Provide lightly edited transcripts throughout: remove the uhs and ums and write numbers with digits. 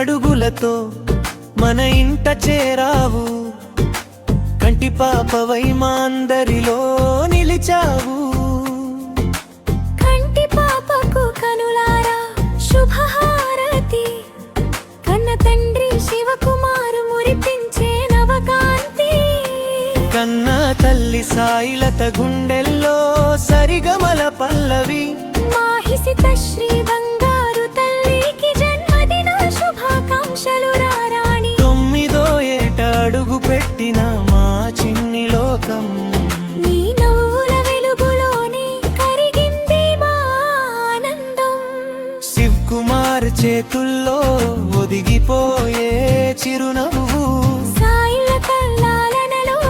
అడుగులతో మన ఇంట చేరావు, కంటి పాపవై మా అందరిలో నిలిచావు. కంటి పాపకు కనులారా శుభహారతి, కన్న తండ్రి శివకుమారు మురిపించే నవకాంతి. కన్న తల్లి సాయిలత గుండెల్లో సరిగమల పల్లవి, మాహిసిత శ్రీ బంగారు తల్లికి జన్మదిన శుభాకాంక్షలు రారాణి. 9వ ఏట అడుగు పెట్టిన మా చిన్ని లోకం, నీ నవ్వుల వెలుగులోనే కరిగింది మా ఆనందం. శివ్ కుమార్ చేతుల్లో ఒదిగిపోయే చిరునవ్వు, సాయిల కల్లాలనలో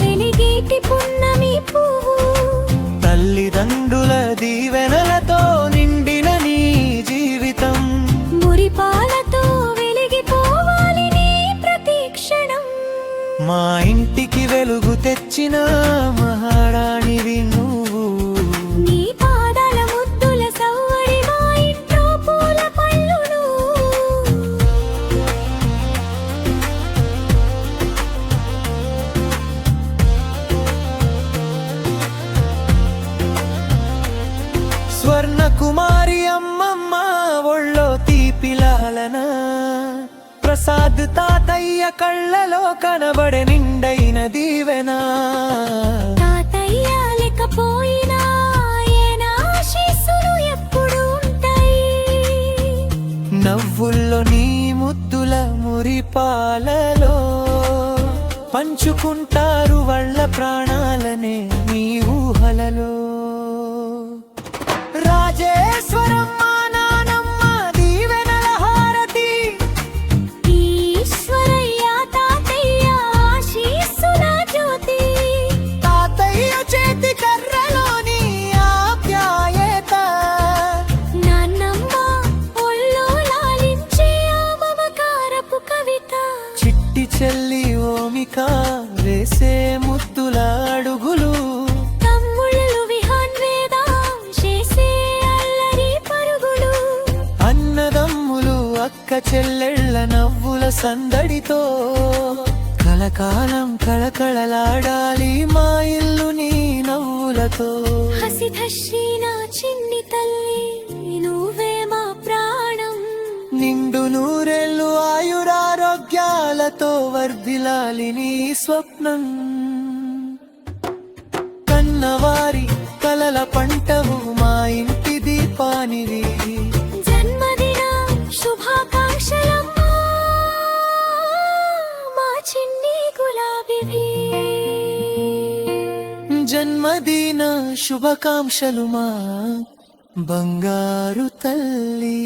వెలిగేటి పున్నమి పువ్వు. తల్లిదండ్రుల దీవెనలతో నిండిన నీ జీవితం, మురిపాలతో వెలిగిపోవాలి నీ ప్రతి క్షణం. మా ఇంటికి వెలుగు తెచ్చిన మహారాణివి నువ్వు. నీ పాదాల ముద్దుల సవ్వడి మా ఇంట్లో పూల పళ్ళును. స్వర్ణ కుమారి అమ్మమ్మ ఒళ్ళో తీపిలాలన, ప్రసాద్ తాతయ్య కళ్ళలో కనబడే నిండైన దీవెన. తాతయ్య లేకపోయినా ఆయన ఆశీస్సులు ఎప్పుడు ఉంటాయి. నవ్వుల్లో నీ ముద్దుల మురిపాలలో పంచుకుంటారు వాళ్ళ ప్రాణాలనే నీ ఊహలలో. రాజేశ్వరమ్మ నానమ్మ దీవెనల హారతి, ఈశ్వరయ్య తాతయ్య ఆశీస్సుల జ్యోతి. తాతయ్య చేతి కర్రలోని ఆప్యాయత, నాన్నమ్మ ఒళ్ళో లాలించే ఆ మమకారపు కవిత. చిట్టి చెల్లి ఓమిక వేసే ముద్దుల అడుగులు, తమ్ముళ్ళు విహాన్ వేద చేసే అల్లరి పరుగులు. అన్నదమ్ములు అక్క చెల్లెళ్ళ నవ్వుల సందడితో కలకాలం కళకళలాడాలి మా ఇల్లు నీ నవ్వులతో. హసిత శ్రీ నా చిన్ని తల్లి నువ్వే మా ప్రాణం. నిండు నూరెళ్ళు ఆయురారోగ్యాలతో వర్ధిల్లాలి నీ స్వప్నం. కన్నవారి కలల పంటవు మా ఇంటి దీపానివి, జన్మదిన శుభాకాంక్షలమ్మా మా చిన్ని గులాబీ. జన్మదిన శుభాకాంక్షలు మా బంగారు తల్లి.